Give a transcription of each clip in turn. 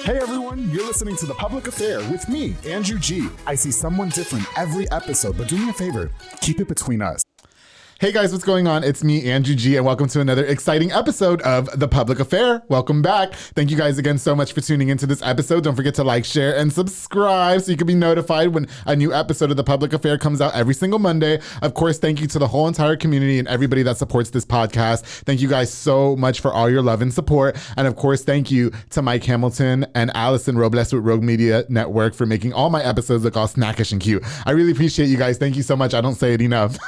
Hey everyone, you're listening to The Public Affair with me, Andrew G. I see someone different every episode, but do me a favor, keep it between us. Hey guys, what's going on? It's me, Andrew G, and welcome to another exciting episode of The Public Affair. Welcome back. Thank you guys again so much for tuning into this episode. Don't forget to like, share, and subscribe so you can be notified when a new episode of The Public Affair comes out every single Monday. Of course, thank you to the whole entire community and everybody that supports this podcast. Thank you guys so much for all your love and support. And of course, thank you to Mike Hamilton and Allison Robles with Rogue Media Network for making all my episodes look all snackish and cute. I really appreciate you guys. Thank you so much. I don't say it enough.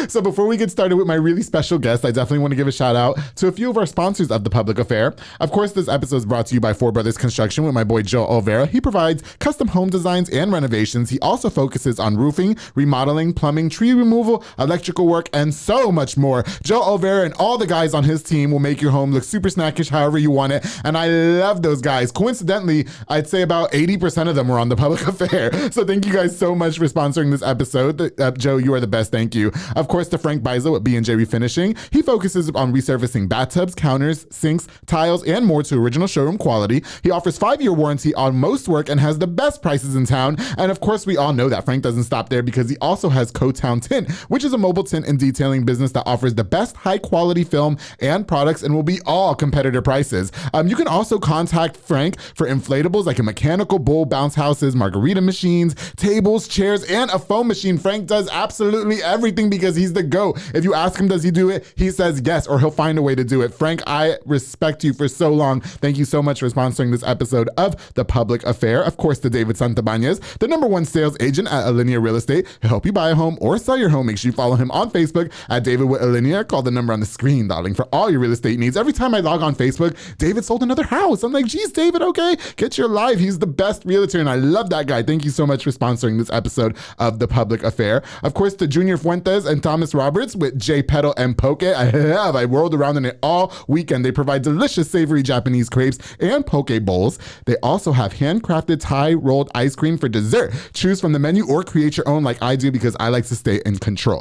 So before we get started with my really special guest, I definitely want to give a shout out to a few of our sponsors of The Public Affair. Of course, this episode is brought to you by Four Brothers Construction with my boy Joe Olvera. He provides custom home designs and renovations. He also focuses on roofing, remodeling, plumbing, tree removal, electrical work, and so much more. Joe Olvera and all the guys on his team will make your home look super snackish however you want it, and I love those guys. Coincidentally, I'd say about 80% of them were on The Public Affair. So thank you guys so much for sponsoring this episode. Joe, you are the best. Thank you. Of course, to Frank Bizo at B&J Refinishing. He focuses on resurfacing bathtubs, counters, sinks, tiles, and more to original showroom quality. He offers 5-year warranty on most work and has the best prices in town. And of course, we all know that Frank doesn't stop there because he also has Co-Town Tint, which is a mobile tint and detailing business that offers the best high quality film and products and will be all competitor prices. You can also contact Frank for inflatables like a mechanical bull bounce houses, margarita machines, tables, chairs, and a foam machine. Frank does absolutely everything because he's the GOAT. If you ask him, does he do it? He says yes, or he'll find a way to do it. Frank, I respect you for so long. Thank you so much for sponsoring this episode of The Public Affair. Of course, to David Santabanez, the #1 sales agent at Alinea Real Estate. He'll help you buy a home or sell your home. Make sure you follow him on Facebook at David with Alinea. Call the number on the screen, darling, for all your real estate needs. Every time I log on Facebook, David sold another house. I'm like, geez, David, okay, get your life. He's the best realtor, and I love that guy. Thank you so much for sponsoring this episode of The Public Affair. Of course, to Junior Fuentes and Thomas Roberts with J Pedal and Poke. I rolled around in it all weekend. They provide delicious savory Japanese crepes and poke bowls. They also have handcrafted Thai rolled ice cream for dessert. Choose from the menu or create your own like I do because I like to stay in control.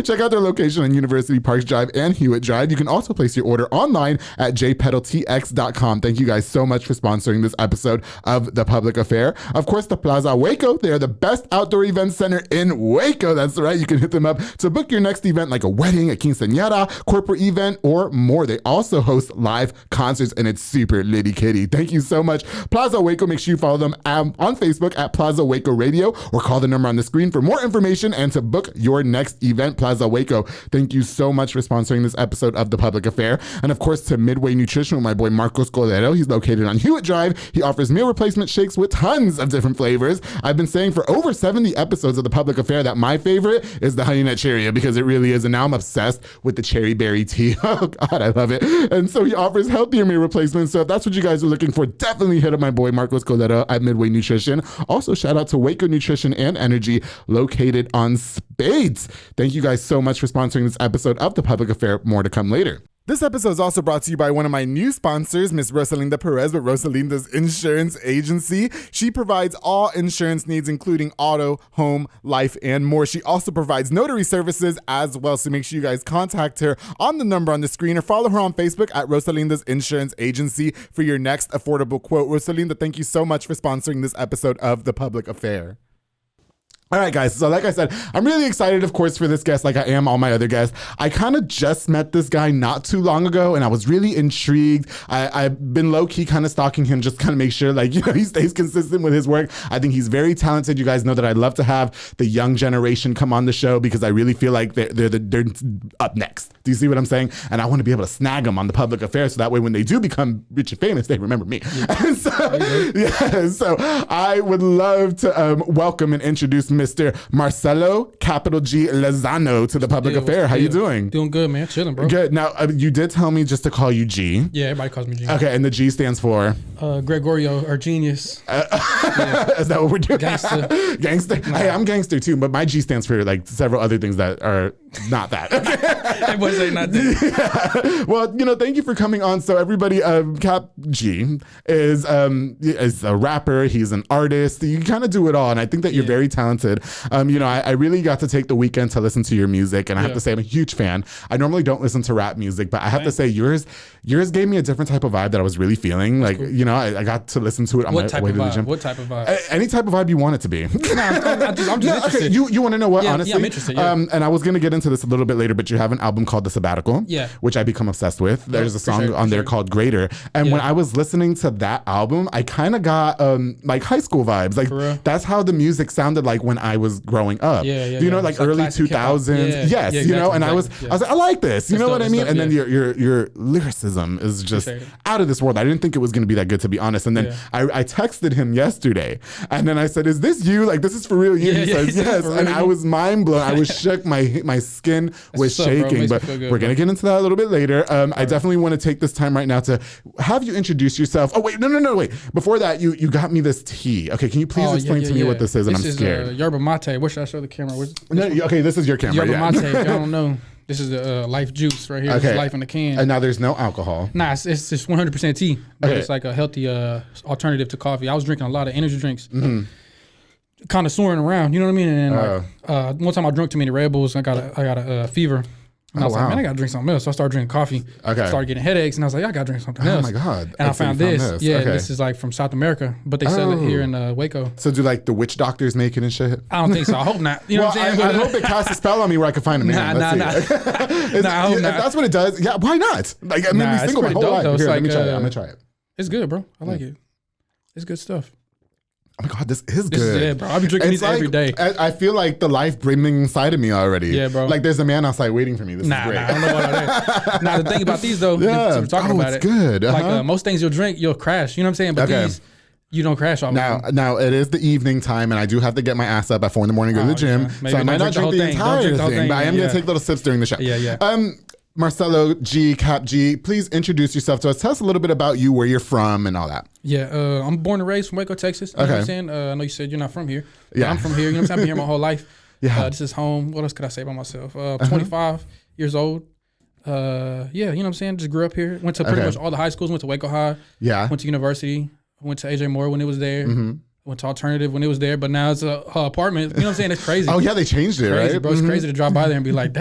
Check out their location on University Parks Drive and Hewitt Drive. You can also place your order online at jpedaltx.com. Thank you guys so much for sponsoring this episode of The Public Affair. Of course, the Plaza Waco. They are the best outdoor event center in Waco. That's right. You can hit them up to book your next event like a wedding, a quinceañera, corporate event, or more. They also host live concerts, and it's super litty kitty. Thank you so much, Plaza Waco. Make sure you follow them on Facebook at Plaza Waco Radio, or call the number on the screen for more information and to book your next event. Plaza Waco, thank you so much for sponsoring this episode of The Public Affair. And of course, to Midway Nutrition with my boy Marcos Cordero. He's located on Hewitt Drive. He offers meal replacement shakes with tons of different flavors. I've been saying for over 70 episodes of The Public Affair that my favorite is the Honey Nut Cheerio because it really is, and now I'm obsessed with the cherry berry tea. Oh God, I love it. And so he offers healthier meal replacements. So if that's what you guys are looking for, definitely hit up my boy Marcos Coletta at Midway Nutrition. Also, shout out to Waco Nutrition and Energy located on Spades. Thank you guys so much for sponsoring this episode of The Public Affair. More to come later. This episode is also brought to you by one of my new sponsors, Miss Rosalinda Perez with Rosalinda's Insurance Agency. She provides all insurance needs, including auto, home, life, and more. She also provides notary services as well, so make sure you guys contact her on the number on the screen or follow her on Facebook at Rosalinda's Insurance Agency for your next affordable quote. Rosalinda, thank you so much for sponsoring this episode of The Public Affair. All right, guys. So like I said, I'm really excited, of course, for this guest like I am all my other guests. I kind of just met this guy not too long ago, and I was really intrigued. I've been low-key kind of stalking him just kind of make sure, like, you know, he stays consistent with his work. I think he's very talented. You guys know that I love to have the young generation come on the show because I really feel like they're up next. Do you see what I'm saying? And I want to be able to snag them on The Public Affair so that way when they do become rich and famous, they remember me. Yeah. And so I would love to welcome and introduce Mr. Marselo, capital G, Lozano to The Public Affair. How you doing? Doing good, man. Chilling, bro. Good. Now, you did tell me just to call you G. Yeah, everybody calls me G. Okay, and the G stands for? Gregorio, or genius. Yeah. Is that what we're doing? Gangster. Gangster? Nah. Hey, I'm gangster too, but my G stands for like several other things that are not that. It was not that. Yeah. Well, thank you for coming on. So everybody, Cap G is a rapper. He's an artist. You kind of do it all, and I think that you're very talented. I really got to take the weekend to listen to your music, and I have to say I'm a huge fan. I normally don't listen to rap music, but I have to say yours gave me a different type of vibe that I was really feeling. Like, cool. I got to listen to it on my way to the gym. What type of vibe? Any type of vibe you want it to be. I'm just interested. Okay, you want to know what, honestly? Yeah, I'm interested. Yeah. And I was going to get into this a little bit later, but you have an album called The Sabbatical, which I become obsessed with. There's a song on there called Greater. And when I was listening to that album, I kind of got like high school vibes. Like, that's how the music sounded like when I was growing up. Like early 2000s. Yes, and I was like, I like this. You know what I mean? And then your lyricism is just out of this world. I didn't think it was going to be that good, to be honest. And then I texted him yesterday, and then I said, "Is this you? Like, this is for real you?" He says, "Yes." And I was mind blown. I was shook. My skin was shaking. But we're gonna get into that a little bit later. I definitely want to take this time right now to have you introduce yourself. Oh wait, no, wait. Before that, you got me this tea. Okay, can you please explain to me what this is? And I'm scared. Yerba mate. Where should I show the camera? Okay, this is your camera. Yerba mate. I don't know. This is the life juice right here. Okay. This is life in the can. And now there's no alcohol. Nah, it's just 100% tea. But it's like a healthy alternative to coffee. I was drinking a lot of energy drinks. Kind of soaring around, you know what I mean? And then one time I drank too many Red Bulls. I got a fever. And I was like, man, I gotta drink something else. So I started drinking coffee. Started getting headaches, and I was like, I gotta drink something else. Oh my God. And I found this. Yeah, this is like from South America, but they sell it here in Waco. So do like the witch doctors make it and shit? I don't think so. I hope not. You know what I'm saying? I hope it casts a spell on me where I can find a man. Nah. I hope not. If that's what it does, yeah, why not? Like, I made me single my whole life. Here, let me try it. I'm gonna try it. It's good, bro. I like it. It's good stuff. Oh my God, this is good. Yeah, bro. I'll be drinking these every day. I feel like the life brimming inside of me already. Yeah, bro. Like there's a man outside waiting for me. This is great. I don't know about that. Now, the thing about these, though, we're talking about it's good. Like most things you'll drink, you'll crash. You know what I'm saying? But these, you don't crash all Now, it is the evening time, and I do have to get my ass up at 4 a.m. to go to the gym. So I might not drink the entire thing, but I am going to take little sips during the show. Yeah. Marcelo G, Cap G, please introduce yourself to us. Tell us a little bit about you, where you're from, and all that. Yeah, I'm born and raised from Waco, Texas. You know what I'm saying? I know you said you're not from here. Yeah. I'm from here. You know what I'm saying? I've been here my whole life. Yeah. This is home. What else could I say about myself? 25 years old. You know what I'm saying? Just grew up here. Went to pretty much all the high schools. Went to Waco High. Yeah. Went to university. Went to AJ Moore when it was there. Went to Alternative when it was there, but now it's a apartment. You know what I'm saying? It's crazy. Oh yeah, they changed it, right? Bro, it's crazy to drive by there and be like,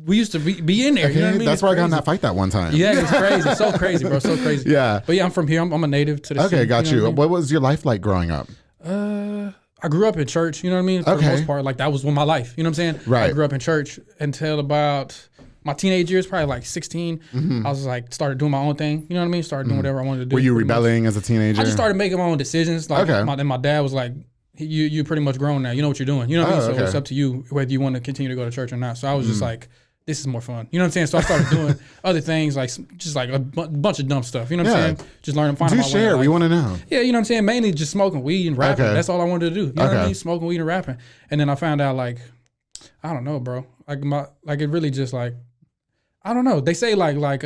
we used to be in there. You know what I mean? That's where I got in that fight that one time. Yeah, it's crazy. So crazy, bro. So crazy. Yeah. But yeah, I'm from here. I'm a native to the city. Okay, got you. What was your life like growing up? I grew up in church. You know what I mean? For the most part, like that was my life. You know what I'm saying? Right. I grew up in church until about my teenage years, probably like 16. I was like, started doing my own thing. You know what I mean? Started doing whatever I wanted to do. Were you rebelling as a teenager? I just started making my own decisions. Like, my dad was like, you pretty much grown now. You know what you're doing. You know what I mean? So it's up to you whether you want to continue to go to church or not. So I was just like, this is more fun. You know what I'm saying? So I started doing other things, like just like a bunch of dumb stuff. You know what I'm saying? Just learning, finding my way. Do share. We want to know. Yeah, you know what I'm saying? Mainly just smoking weed and rapping. That's all I wanted to do. You know what I mean? Smoking weed and rapping. And then I found out, like, I don't know, bro. Like it really just like, I don't know. They say like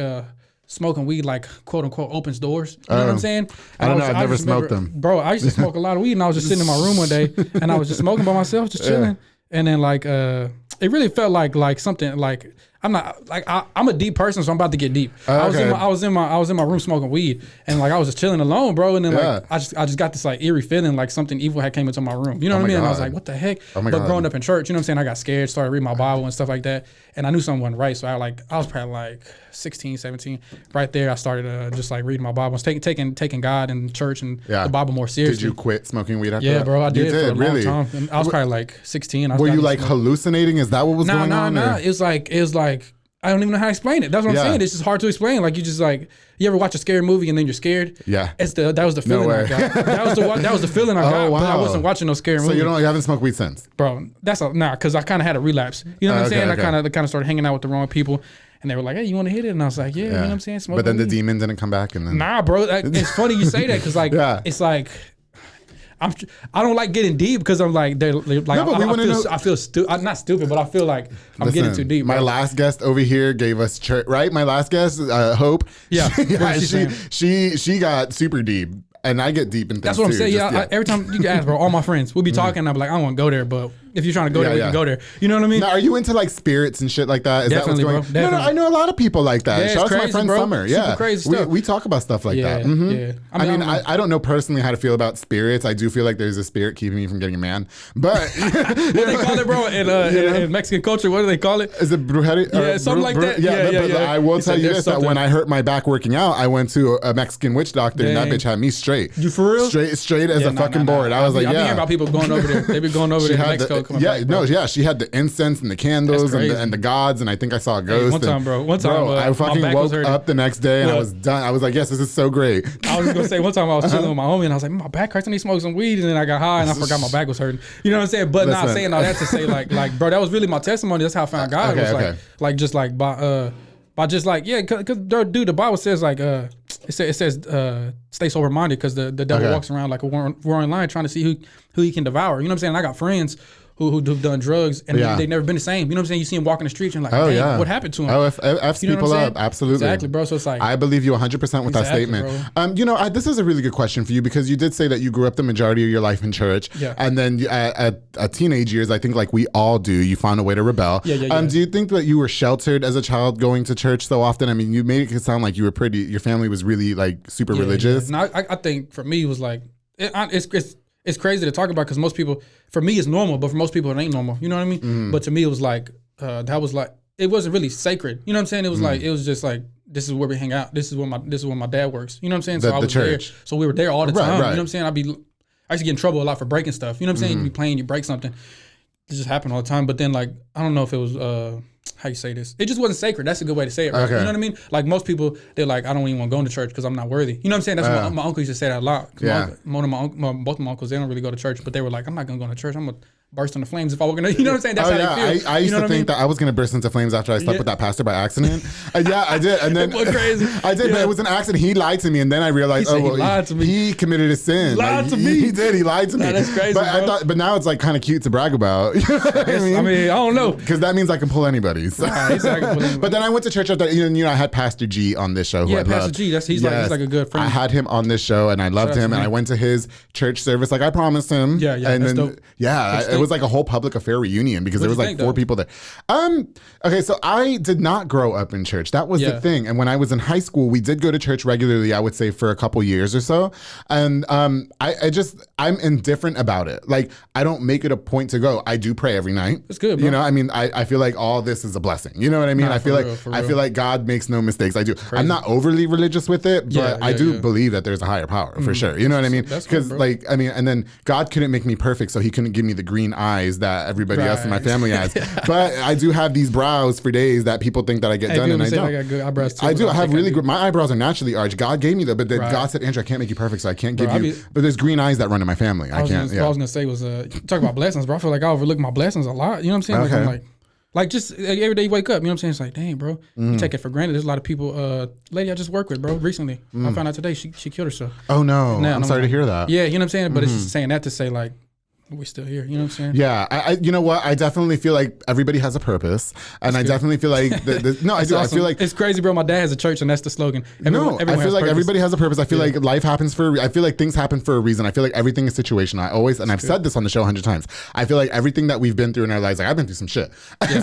smoking weed, like, quote unquote, opens doors. You know what I'm saying? I don't know. I've never smoked them. Bro, I used to smoke a lot of weed, and I was just sitting in my room one day, and I was just smoking by myself, just chilling. And then like it really felt like something like I'm a deep person, so I'm about to get deep. I was in my room smoking weed, and like I was just chilling alone, bro. And then like I just got this like eerie feeling like something evil had came into my room. You know what I mean? And I was like, what the heck? But growing up in church, you know what I'm saying? I got scared, started reading my Bible and stuff like that, and I knew something wasn't right. So I was probably like 16, 17. Right there, I started just like reading my Bible, taking God and church and the Bible more seriously. Did you quit smoking weed after that? Yeah, bro, I did for a long time. And I was probably like 16. Were you like hallucinating? Is that what was going on? No. It was like I don't even know how to explain it. That's what I'm saying. It's just hard to explain. Like you just like, you ever watch a scary movie and then you're scared? Yeah. That was the feeling I got. That was the feeling I got. Wow. But I wasn't watching no scary movie. So you haven't smoked weed since? Bro, because I kind of had a relapse. You know what I'm saying? I kind of started hanging out with the wrong people. And they were like, hey, you want to hit it? And I was like, yeah, you know what I'm saying? But then the demon didn't come back. And then Nah, bro. It's funny you say that because like, it's like, I don't like getting deep because I'm like, they're like, I feel stupid. Not stupid, but I feel like I'm getting too deep. My last guest over here gave us church, right? My last guest, Hope. Yeah. She got super deep. And I get deep in things. That's what I'm saying. Every time you can ask, bro, all my friends, we'll be talking and I'll be like, I don't want to go there, but if you're trying to go there, we can go there. You know what I mean? Now, are you into like spirits and shit like that? Is Definitely, that what's bro. going on? No, I know a lot of people like that. Yeah, Shout out to my friend bro. Summer. Super Yeah, crazy stuff. We talk about stuff like that. Yeah. I mean, I don't know personally how to feel about spirits. I do feel like there's a spirit keeping me from getting a man, but what they call it, bro, in Mexican culture, what do they call it? Is it brujeria? Yeah, something like that. But I will tell you this: that when I hurt my back working out, I went to a Mexican witch doctor, and that bitch had me straight. You for real? Straight as a fucking board. I was like, I've been hearing about people going over there. They've been going over there to Mexico. She had the incense and the candles and the gods, and I think I saw a ghost. One time, I fucking woke up the next day and I was done. I was like, yes, this is so great. I was gonna say one time I was chilling with my homie and I was like, my back hurts. I need to smoke some weed, and then I got high and I forgot my back was hurting. You know what I'm saying? But not saying all that to say like, bro, that was really my testimony. That's how I found God. Because dude, the Bible says like it says stay sober minded because the devil walks around like a roaring lion trying to see who he can devour. You know what I'm saying? And I got friends who've done drugs and they've never been the same. You know what I'm saying? You see them walking the streets and like, what happened to him? F's people up, absolutely. Exactly, bro. So it's like I believe you 100% with that statement. This is a really good question for you because you did say that you grew up the majority of your life in church, and then at teenage years, I think like we all do, you found a way to rebel. Do you think that you were sheltered as a child going to church so often? I mean, you made it sound like you were your family was really like super religious. No, I think for me it was like it's crazy to talk about because most people, for me, it's normal, but for most people, it ain't normal. You know what I mean? But to me, it was like, that was like, it wasn't really sacred. You know what I'm saying? It was like, it was just like, this is where we hang out. This is where my dad works. You know what I'm saying? So I was church. there. So we were there all the time. Right. You know what I'm saying? I used to get in trouble a lot for breaking stuff. You know what I'm saying? You be playing, you break something. It just happened all the time. But then like, I don't know if it was, how you say this? It just wasn't sacred. That's a good way to say it, right? You know what I mean? Like most people, they're like, I don't even want to go to church because I'm not worthy. You know what I'm saying? That's what my uncle used to say that a lot. Both of my uncles, they don't really go to church, but they were like, I'm not going to go to church. I'm going to burst into flames if I walk in there. You know what I'm saying? That's how they feel. I used to think that I was going to burst into flames after I slept with that pastor by accident. I did. And then crazy. I did, but it was an accident. He lied to me, and then I realized, he lied to me. He committed a sin. He lied to me. He did. He lied to me. That's crazy, but now it's like kind of cute to brag about. You know what I mean, I don't know. Because that means I can pull anybody. So. But then I went to church after, I had Pastor G on this show. Yeah, Pastor G. He's like a good friend. I had him on this show, and I loved him, and I went to his church service like I promised him. Yeah, and that's then, dope. It was like a whole public affair reunion because there was like 4 people there. Okay, so I did not grow up in church. That was the thing. And when I was in high school, we did go to church regularly, I would say for a couple years or so. And I'm indifferent about it. Like, I don't make it a point to go. I do pray every night. It's good, bro. You know, I mean, I feel like all this is a blessing. You know what I mean? I feel like God makes no mistakes. I do. Crazy. I'm not overly religious with it, but I do believe that there's a higher power for sure. You know what I mean? Because and then God couldn't make me perfect, so he couldn't give me the green eyes that everybody else in my family has. But I do have these brows for days that people think that I get done, and I don't. I got good eyebrows too. I do. I have really good. My eyebrows are naturally arched. God gave me them, but then God said, Andrew, I can't make you perfect, so I can't give you. But there's green eyes that run in my family. I can't. What I was gonna say was, talk about blessings, bro. I feel like I overlook my blessings a lot. You know what I'm saying? Like just every day you wake up, you know what I'm saying? It's like, dang, bro, you take it for granted. There's a lot of people, lady I just worked with, bro, recently. I found out today she killed herself. Oh no, I'm sorry to hear that. Yeah, you know what I'm saying? But it's just saying that to say like, we're still here, you know what I'm saying? Yeah, I you know what? I definitely feel like everybody has a purpose, and I definitely feel like I do. Awesome. I feel like it's crazy, bro. My dad has a church, and that's the slogan. I feel like everybody has a purpose. I feel like life happens for. I feel like things happen for a reason. I feel like everything is situational. I've said this on the show 100 times. I feel like everything that we've been through in our lives, like I've been through some shit.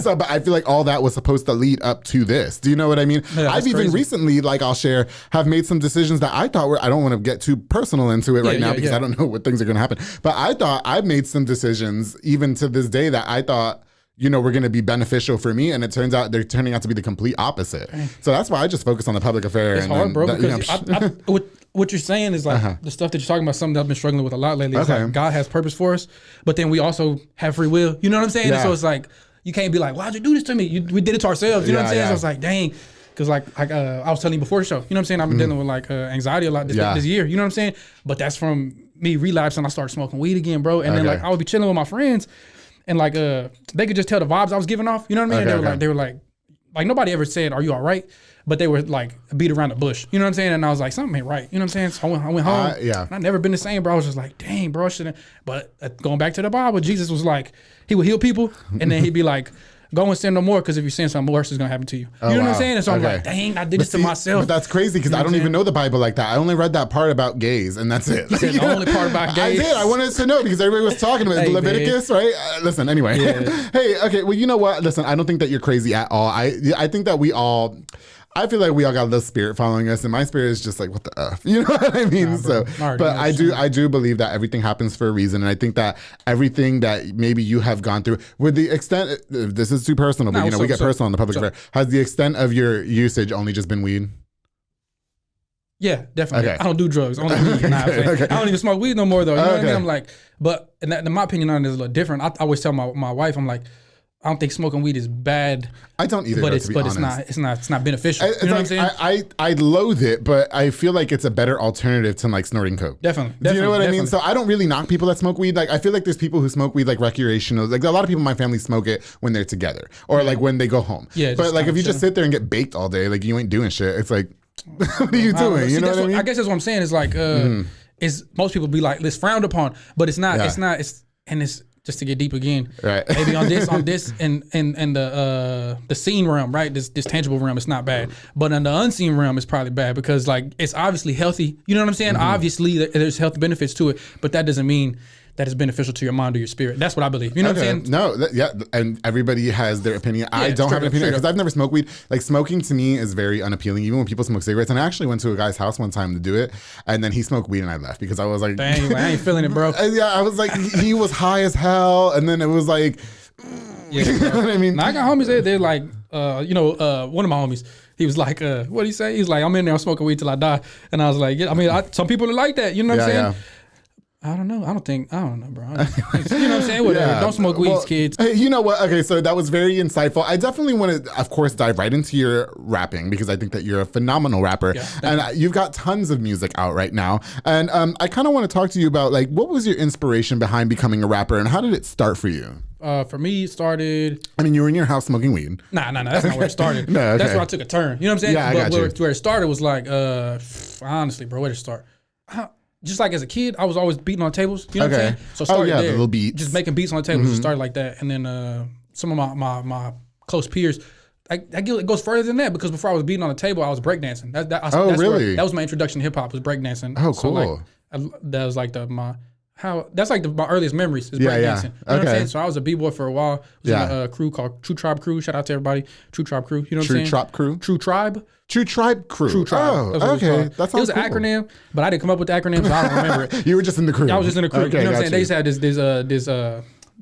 So, but I feel like all that was supposed to lead up to this. Do you know what I mean? Yeah, I've even recently, like I'll share, have made some decisions that I thought were. I don't want to get too personal into it right now because I don't know what things are going to happen. But I thought I made some decisions even to this day that I thought, were going to be beneficial for me, and it turns out they're turning out to be the complete opposite. So that's why I just focus on the public affair. It's hard, bro. Because what you're saying is like the stuff that you're talking about. Something that I've been struggling with a lot lately. It's like God has purpose for us, but then we also have free will. You know what I'm saying? And so it's like you can't be like, why'd you do this to me? We did it to ourselves. You know what I'm saying? So it's like, dang. Because like I was telling you before the show, you know what I'm saying? I've been dealing with like anxiety a lot this year. You know what I'm saying? But that's from me relapsing. I started smoking weed again, bro. And then like I would be chilling with my friends, and like they could just tell the vibes I was giving off. You know what I mean? They were like nobody ever said, "Are you all right?" But they were like beat around the bush. You know what I'm saying? And I was like, something ain't right. You know what I'm saying? So I went home. And I've never been the same, bro. I was just like, dang, bro, I shouldn't. But going back to the Bible, Jesus was like, he would heal people, and then he'd be like, go and sin no more, because if you sin, something worse is gonna happen to you. You know what I'm saying? And so I'm like, dang, I did this to myself. But that's crazy, because I don't even know the Bible like that. I only read that part about gays, and that's it. The only part about gays. I did. I wanted to know, because everybody was talking about Leviticus, right? Listen, anyway. Yeah. Hey, okay. Well, you know what? Listen, I don't think that you're crazy at all. I think that I feel like we all got a little spirit following us, and my spirit is just like, what the F? You know what I mean? But I do believe that everything happens for a reason, and I think that everything that maybe you have gone through, with the extent, this is too personal, but we get personal on the public affair. Has the extent of your usage only just been weed? Yeah, definitely. Okay. I don't do drugs. I don't do weed. I don't even smoke weed no more, though. You know what I mean? I'm like, but in my opinion on it is a little different. I always tell my wife, I'm like, I don't think smoking weed is bad. I don't either, but it's not beneficial. You know what I'm saying? I loathe it, but I feel like it's a better alternative to like snorting coke. Definitely. Do you know what I mean? So I don't really knock people that smoke weed. Like I feel like there's people who smoke weed like recreational. Like a lot of people in my family smoke it when they're together or like when they go home. Yeah. But like if you just sit there and get baked all day, like you ain't doing shit. It's like, what are you doing? You know what I mean? I guess that's what I'm saying. Is like, is most people be like, it's frowned upon, but it's not. Yeah. It's just to get deep again, right? Maybe on this, and the seen realm, right? This tangible realm, it's not bad, but in the unseen realm, it's probably bad, because like it's obviously healthy. You know what I'm saying? Obviously, there's health benefits to it, but that doesn't mean that is beneficial to your mind or your spirit. That's what I believe. You know what I'm saying? No, and everybody has their opinion. I don't have an opinion, because I've never smoked weed. Like smoking to me is very unappealing, even when people smoke cigarettes. And I actually went to a guy's house one time to do it, and then he smoked weed and I left, because I was like, dang, I ain't feeling it, bro. I was like, he was high as hell, and then it was like, you know what I mean? Now, I got homies, they're like, one of my homies, he was like, what did he say? He's like, I'm in there, I'm smoking weed till I die. And I was like, some people are like that. You know what I'm saying? Yeah. I don't know. I don't know, bro. You know what I'm saying? Whatever. Don't smoke weed, kids. Hey, you know what? Okay, so that was very insightful. I definitely want to, of course, dive right into your rapping, because I think that you're a phenomenal rapper. Yeah, and you've got tons of music out right now. And I kind of want to talk to you about, like, what was your inspiration behind becoming a rapper, and how did it start for you? For me, it started... I mean, you were in your house smoking weed. Nah, that's not where it started. No, okay. That's where I took a turn. You know what I'm saying? Yeah, I got you. Where it started was like, honestly, bro, where did it start? Just like as a kid, I was always beating on tables. You know what I'm saying? So I started there, the little beats. Just making beats on the tables. Just started like that. And then some of my close peers, it goes further than that, because before I was beating on the table, I was breakdancing. Really? That was my introduction to hip hop, was breakdancing. Oh, cool. So that was like my earliest memories is breakdancing. You know what I'm saying? So I was a b-boy for a while. I was in a crew called True Tribe Crew. Shout out to everybody. True Tribe Crew. You know what I'm saying? True Tribe Crew? True Tribe. True Tribe Crew. True Tribe. Oh, okay. That sounds It was an acronym, but I didn't come up with the acronym, so I don't remember it. You were just in the crew. I was just in the crew. Okay, you know what I'm saying? They used to have this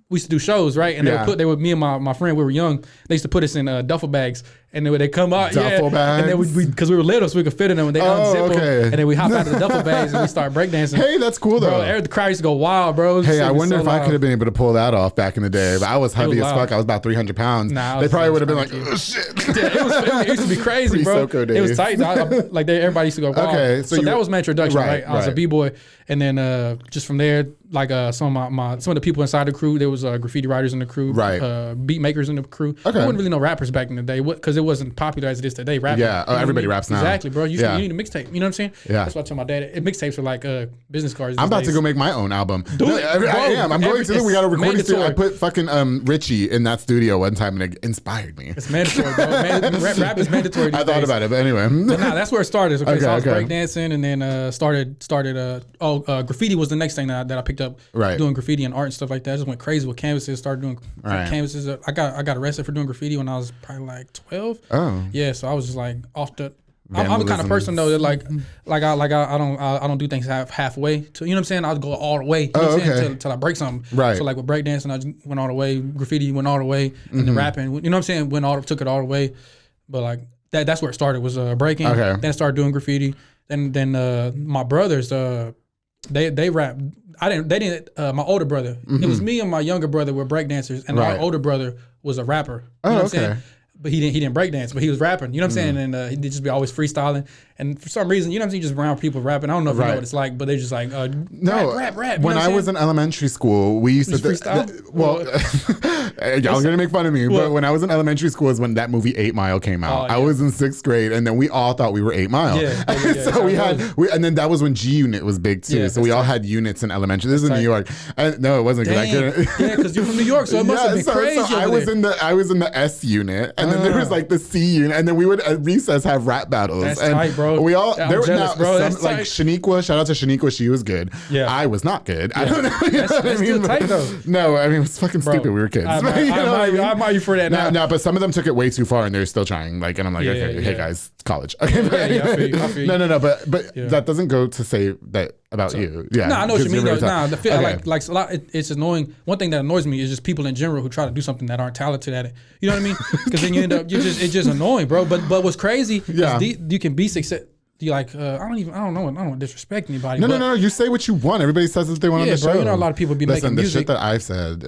we used to do shows, right? And they would me and my friend, we were young, they used to put us in duffel bags, and then when they come out, duffel bags? And then because we were little, so we could fit in them, and they unzip them, and then we hop out of the duffel bags and we start breakdancing. Hey, that's cool though. Bro, the crowd used to go wild, bro. Hey, I wonder if I could have been able to pull that off back in the day, but I was heavy as fuck. I was about 300 pounds. They probably would have been like, oh shit. It used to be crazy, bro. It was tight. Everybody used to go wild. Okay, so that was my introduction, right? I was a b-boy, and then just from there, like some of the people inside the crew, there was graffiti writers in the crew, right? Beat makers in the crew. Okay. There wasn't really no rappers back in the day, because it wasn't popular as it is today. Rapping. Yeah. Oh, everybody raps now. Exactly, bro. You need a mixtape. You know what I'm saying? Yeah. That's what I tell my dad. Mixtapes are like business cards. I'm about to go make my own album. I am. I'm going to. We got a recording studio. I put fucking Richie in that studio one time, and it inspired me. It's mandatory, bro. Rap is mandatory. I thought about it, but anyway. But that's where it started. Okay, so I was breakdancing, and then started. Graffiti was the next thing that I picked up. Right. Doing graffiti and art and stuff like that. I just went crazy with canvases. Started doing canvases. I got arrested for doing graffiti when I was probably like 12. Oh. Yeah. So I was just like off the. I'm the kind of person though that I don't do things halfway. To, you know what I'm saying? I'll go all the way. You know what I'm saying? Until I break something. Right. So like with breakdancing, I just went all the way. Graffiti went all the way. And then rapping, you know what I'm saying? Took it all the way. But like that's where it started, was breaking. Okay. Then I started doing graffiti. Then my brothers they rap. They didn't. My older brother. It was me and my younger brother were breakdancers, and my older brother was a rapper. You know what I'm saying? But he didn't breakdance, but he was rapping. You know what I'm saying? And he'd just be always freestyling. And for some reason, you know what I'm saying, just around people rapping. I don't know if you know what it's like, but they're just like, rap. When I was in elementary school, we used to freestyle. Y'all gonna make fun of me, but when I was in elementary school is when that movie 8 Mile came out. I was in 6th grade, and then we all thought we were 8 Mile. So and then that was when G Unit was big too. So we all had units in elementary. This is in New York. No, it wasn't. Yeah, because you're from New York, so it must have been crazy. So I was in the S unit, and then there was like the C unit, and then we would at recess have rap battles. That's tight, bro. We all there were jealous, bro. like Shaniqua. Shout out to Shaniqua. She was good. Yeah, I was not good. I don't know. That's still tight though. No, I mean it was fucking stupid. We were kids. I admire you for that. No, but some of them took it way too far, and they're still trying. Like, and I'm like, hey guys, college. Okay, I feel you. No, but that doesn't go to say that about you. Yeah, no, I know what you mean. Like a lot. It's annoying. One thing that annoys me is just people in general who try to do something that aren't talented at it. You know what I mean? Because then you end up it's just annoying, bro. But what's crazy is you can be successful. You like I don't know. I don't want to disrespect anybody. No. You say what you want. Everybody says what they want on the show. Bro, you know a lot of people be making music. The shit that I've said.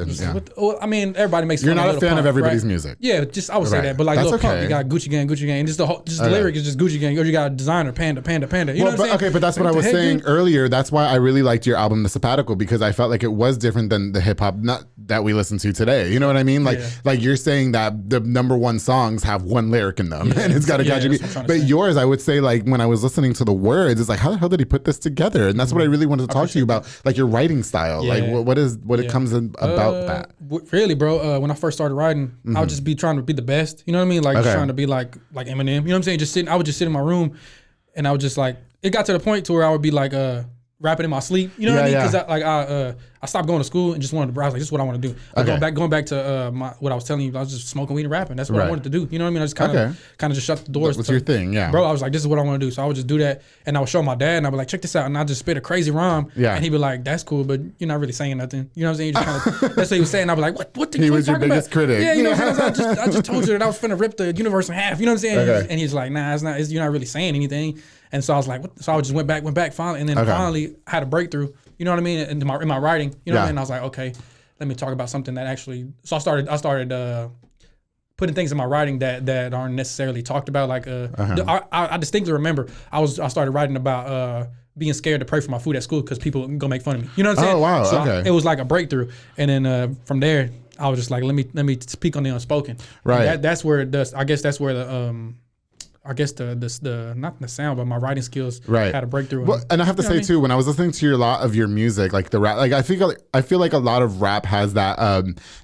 I mean, everybody makes. You're not a fan of everybody's music. Yeah, I would say that. But like Lil Pump, you got Gucci Gang, and just the lyric is just Gucci Gang. Or you got Designer, Panda. You know what I'm saying? Okay, but that's what I was saying earlier. That's why I really liked your album, The Sabbatical, because I felt like it was different than the hip hop that we listen to today. You know what I mean? Like you're saying that the number one songs have one lyric in them, and it's got a catchy beat. But yours, I would say, like when I was listening to the words, it's like, how the hell did he put this together? And that's what I really wanted to talk to you about, like your writing style. Like what comes in about that? Really, bro. When I first started writing, I would just be trying to be the best. You know what I mean? Like trying to be like Eminem. You know what I'm saying? I would just sit in my room, and I would just like. It got to the point to where I would be like rapping in my sleep. You know what I mean? Because I stopped going to school and just wanted to browse. Like, this is what I want to do. Going back to what I was telling you, I was just smoking weed and rapping. That's what I wanted to do. You know what I mean? I just kind of just shut the doors. What's your thing? Yeah, bro. I was like, this is what I want to do. So I would just do that, and I would show my dad, and I'd be like, check this out, and I just spit a crazy rhyme. Yeah, and he'd be like, that's cool, but you're not really saying nothing. You know what I'm saying? You just kind of that's what he was saying. I'd be like, what? He was your biggest critic. Yeah, you know what I'm saying? I just told you that I was finna rip the universe in half. You know what I'm saying? And he's like, nah, it's not. You're not really saying anything. And so I was like, what? So I just went back finally, and then finally had a breakthrough. You know what I mean? In my writing, you know what I mean? And I was like, okay, let me talk about something that actually. So I started putting things in my writing that aren't necessarily talked about. Like I distinctly remember I started writing about being scared to pray for my food at school because people gonna make fun of me. You know what I'm saying? Oh wow, so it was like a breakthrough, and then from there I was just like, let me speak on the unspoken. Right. That's where it does. I guess that's where the not the sound, but my writing skills had a breakthrough. Well, and I have to say too, when I was listening to a lot of your music, like the rap, like I feel like a lot of rap has that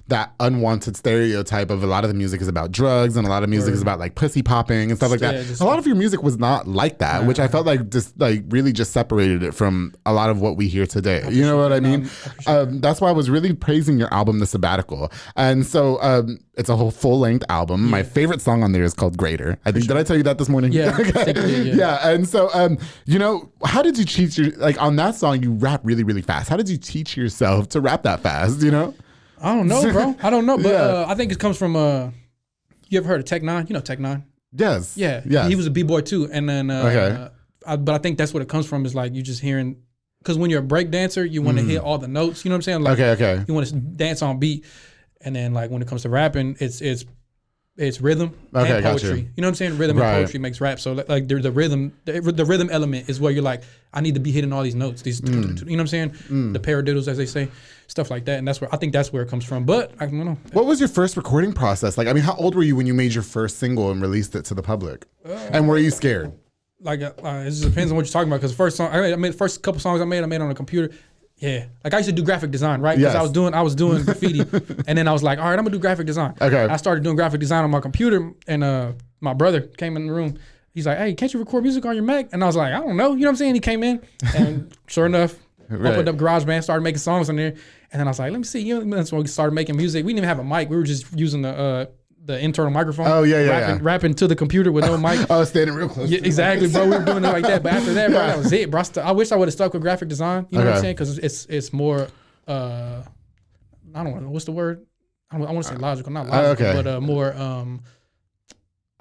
that unwanted stereotype of a lot of the music is about drugs and a lot of music is about like pussy popping and stuff like that. A lot of your music was not like that, which I felt like just like really just separated it from a lot of what we hear today. You know what I mean? That's why I was really praising your album, The Sabbatical, and so it's a whole full length album. My favorite song on there is called Greater. I think did I tell you that this morning? Yeah. Yeah. And so, how did you teach on that song, you rap really, really fast. How did you teach yourself to rap that fast, you know? I don't know, bro. I don't know. But I think it comes from, you ever heard of Tech Nine? You know Tech Nine? Yes. Yeah. Yes. He was a B-boy too. And then, but I think that's what it comes from is like you just hearing, because when you're a break dancer, you want to hit all the notes. You know what I'm saying? Like, okay. You want to dance on beat. And then like when it comes to rapping, it's rhythm and poetry. You know what I'm saying? Rhythm and poetry makes rap. So like there's the rhythm element is where you're like, I need to be hitting all these notes. These you know what I'm saying? The paradiddles, as they say, stuff like that. And that's where I think that's where it comes from. But I don't know. What was your first recording process? Like, I mean, how old were you when you made your first single and released it to the public? And were you scared? Like it just depends on what you're talking about. Because the first couple songs I made on a computer. Yeah, like I used to do graphic design, right? Because I was doing graffiti, and then I was like, all right, I'm gonna do graphic design. Okay. I started doing graphic design on my computer, and my brother came in the room. He's like, hey, can't you record music on your Mac? And I was like, I don't know, you know what I'm saying? He came in, and sure enough, opened up GarageBand, started making songs on there, and then I was like, let me see. You know, that's when we started making music. We didn't even have a mic. We were just using the internal microphone. Oh rapping to the computer with no mic. I was standing real close. Yeah, exactly, bro. We were doing it like that. But after that, bro, that was it, bro. I wish I would have stuck with graphic design. You know what I'm saying? Because it's more. I don't know what's the word. I want to say logical, not logical, but more.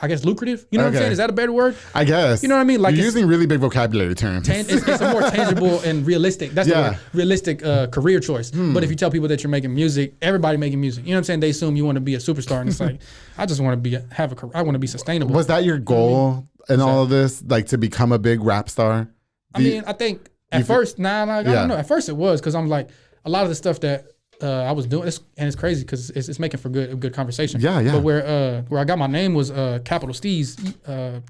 I guess lucrative. You know what I'm saying? Is that a better word? I guess. You know what I mean? Like you're using really big vocabulary terms. It's a more tangible and realistic. That's the word. Realistic career choice. But if you tell people that you're making music, everybody making music. You know what I'm saying? They assume you want to be a superstar, and it's like, I just want to I want to be sustainable. Was that your goal in all of this, like to become a big rap star? I think at first, I don't know. At first it was because I'm like a lot of the stuff that I was doing, and it's crazy because it's making for good conversation. Yeah. But where I got my name was Capital Steez.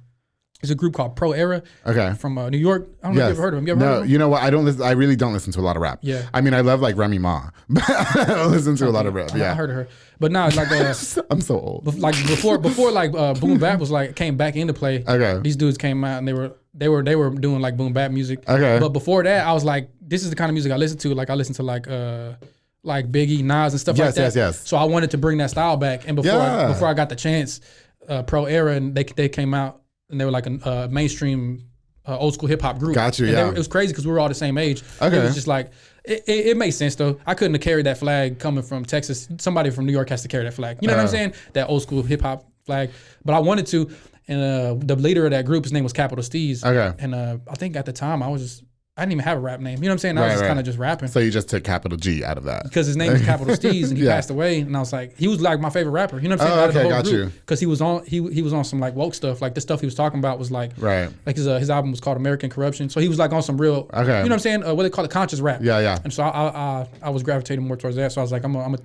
It's a group called Pro Era. Okay. From New York. I don't know if you've ever heard of them. You ever heard of them? You know what? I really don't listen to a lot of rap. Yeah. I mean, I love like Remy Ma, but I don't listen to a lot of rap. Yeah. I heard of her, but now like I'm so old. Like before like boom bap was like came back into play. Okay. These dudes came out and they were doing like boom bap music. Okay. But before that, I was like, this is the kind of music I listen to. Like I listen to like Biggie, Nas, and stuff like that. Yes. So I wanted to bring that style back. And before I got the chance, Pro Era and they came out and they were like a mainstream old school hip hop group. Got you. And it was crazy because we were all the same age. Okay. It was just like it made sense though. I couldn't have carried that flag coming from Texas. Somebody from New York has to carry that flag. You know what I'm saying? That old school hip hop flag. But I wanted to. And the leader of that group, his name was Capital Steez. Okay. And I think at the time I didn't even have a rap name. You know what I'm saying? I was just kind of just rapping. So you just took capital G out of that. Because his name was Capital Steez and he passed away. And I was like, he was like my favorite rapper. You know what I'm saying? Out of the whole group. Because he was on some like woke stuff. Like the stuff he was talking about was like, like his album was called American Corruption. So he was like on some real, you know what I'm saying? What they call it, conscious rap. Yeah. And so I was gravitating more towards that. So I was like, I'm a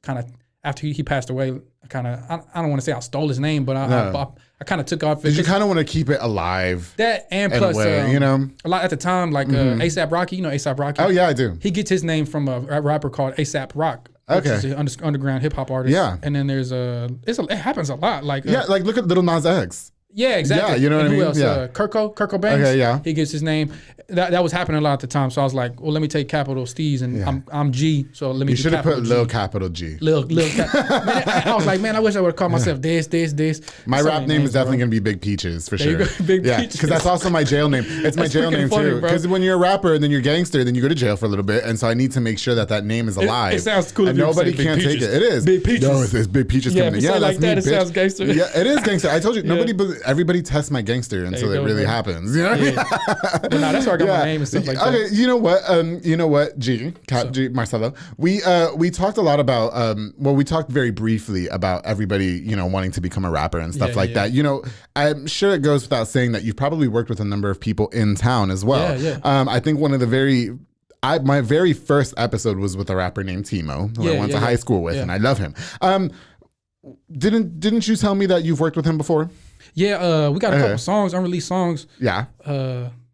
kind of, after he passed away, I don't want to say I stole his name, but I kind of took off. Did you kind of want to keep it alive? That and plus, you know, a lot at the time, like ASAP Rocky. You know ASAP Rocky? Oh yeah, I do. He gets his name from a rapper called ASAP Rock, which is an underground hip hop artist. Yeah. And then there's it happens a lot. Like like look at Lil Nas X. Yeah, exactly. Yeah, you know what I mean? Who else? Yeah. Kirko Banks. Okay, yeah. He gets his name. That was happening a lot at the time. So I was like, well, let me take Capital Steez and I'm G. So let me. You should have put Lil Capital G. Lil I was like, man, I wish I would have called myself this. My rap name is definitely gonna be Big Peaches for sure. Big Peaches. Because that's also my jail name. It's my jail name too. Because when you're a rapper and then you're a gangster, then you go to jail for a little bit, and so I need to make sure that name is alive. It sounds cool. And nobody can take it. It is Big Peaches. No, it's Big Peaches coming in. Yeah, like that. It sounds gangster. Yeah, it is gangster. I told you, everybody tests my gangster until it really happens. You know what I mean? But no, that's where I got my name and stuff like that. Okay, you know what, G, Marselo. We talked a lot about we talked very briefly about everybody, wanting to become a rapper and stuff like that. You know, I'm sure it goes without saying that you've probably worked with a number of people in town as well. Yeah. I think one of the my very first episode was with a rapper named Timo, who I went to high school with, and I love him. Didn't you tell me that you've worked with him before? Yeah, we got a couple songs, unreleased songs. Yeah.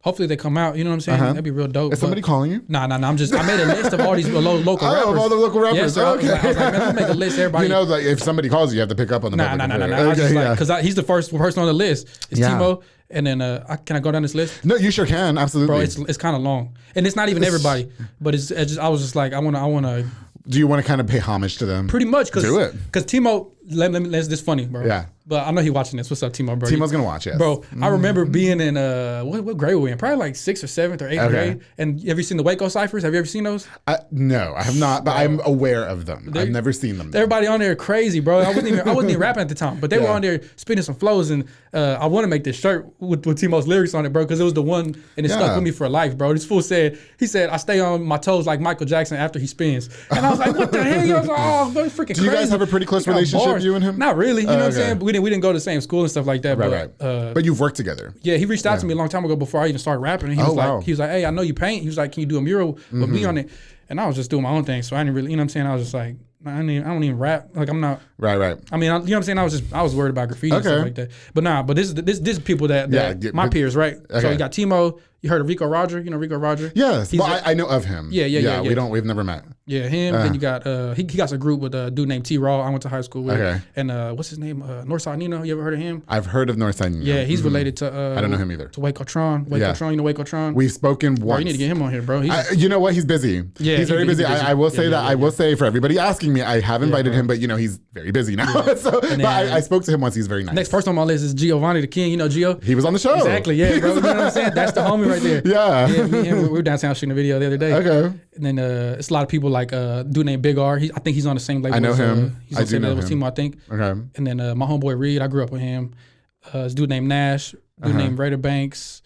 Hopefully they come out. You know what I'm saying? That'd be real dope. Is somebody calling you? Nah. I made a list of all these local rappers. Of all the local rappers. Yeah, so I was like, man, let me make a list. Everybody. You know, like if somebody calls you have to pick up on the. Nah. I was just like, because he's the first person on the list. It's Timo. And then can I go down this list? No, you sure can. Absolutely. Bro, it's kind of long, and it's not even everybody. But it's just I was just like I want to. Do you want to kind of pay homage to them? Pretty much, do it. Because Timo, this funny, bro. Yeah. But I know he watching this. What's up, Timo, bro? Timo's gonna watch it, bro. I remember being in what grade were we in? Probably like 6th or 7th or 8th grade. And have you seen the Waco ciphers? Have you ever seen those? No, I have not. But I'm aware of them. I've never seen them. Everybody on there crazy, bro. I wasn't even rapping at the time, but they were on there spitting some flows. And I want to make this shirt with Timo's lyrics on it, bro, because it was the one and it stuck with me for life, bro. This fool said I stay on my toes like Michael Jackson after he spins, and I was like, what the hell? I was like, oh, bro, it's freaking crazy. Do you guys have a pretty close relationship, you and him? Not really. You know what I'm saying? But we didn't go to the same school and stuff like that. Right. But you've worked together. Yeah, he reached out to me a long time ago before I even started rapping. And he was like, hey, I know you paint. He was like, can you do a mural with me on it? And I was just doing my own thing, so I didn't really, you know what I'm saying? I was just like, I don't even rap. Like I'm not. Right. I mean, you know what I'm saying? I was worried about graffiti and stuff like that. But this is people that my peers, right? Okay. So you got Timo. You heard of Rico Roger? You know Rico Roger? Yes, I know of him. Yeah. We've never met. Yeah, him. Then you got he got a group with a dude named T Raw. I went to high school with. Okay. And what's his name? Northside Nino. You ever heard of him? I've heard of Northside Nino. Yeah, he's related to. I don't know him either. To Waco Tron. You know Waco Tron? We've spoken once. Bro, you need to get him on here, bro. You know what? He's busy. Yeah, he's very busy. I will say that. I will say for everybody asking me, I have invited him, but he's very busy now. But I spoke to him once. He's very nice. Next person on my list is Giovanni the King. You know Gio? He was on the show. Exactly. Yeah, bro. You know what I'm saying? That's the homie right there. Yeah. We were downtown shooting a video the other day. Okay. And then it's a lot of people like dude named Big R. I think he's on the same label. I know him. He's on the same label as Timo, I think. Okay. And then my homeboy Reed, I grew up with him. This dude named Nash. Dude named Raider Banks.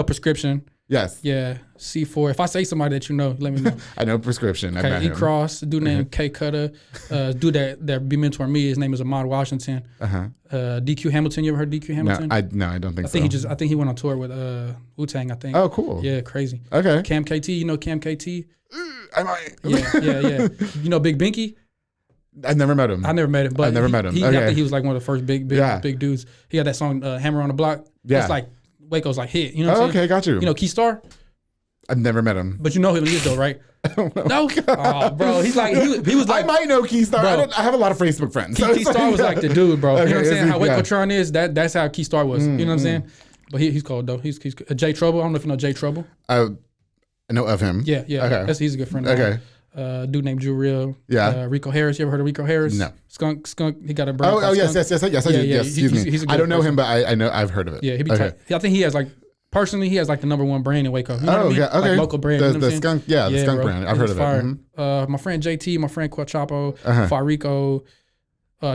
Prescription. Yes. Yeah. C4. If I say somebody that you know, let me know. I know Prescription. Okay. E Cross. Dude named K Cutter. Dude that be mentoring me. His name is Ahmad Washington. DQ Hamilton. You ever heard DQ Hamilton? No, I don't think so. I think he went on tour with Wu-Tang. I think. Oh, cool. Yeah, crazy. Okay. Cam KT. You know Cam KT? I might. Yeah. You know Big Binky? I've never met him. I never met him, but I never met him. I think he was like one of the first big dudes. He had that song "Hammer on the Block." Yeah, it's like Waco's like hit. You know what I'm saying? Okay, got you. You know Keystar? I've never met him, but you know who he is though, right? No, oh, bro. He's like he was like. I might know Keystar. I have a lot of Facebook friends. So Keystar was like the dude, bro. Okay, you know what I'm saying? How yeah. Wakotron is. That's how Keystar was. You know what I'm saying? But he's cold though. He's J Trouble. I don't know if you know J Trouble. I know of him. Yeah. Okay. He's a good friend of mine. Dude named Drew Real. Yeah. Rico Harris. You ever heard of Rico Harris? No. Skunk. He got a brand. Oh, yes. Excuse me. He's I don't know him, but I know I've heard of it. Yeah, he be tight. I think he has like personally he has like the #1 brand in Waco. You know what I mean? Yeah, okay. Like local brand. The skunk, the skunk brand. I've heard of it. My friend JT, my friend Quachapo, Farico,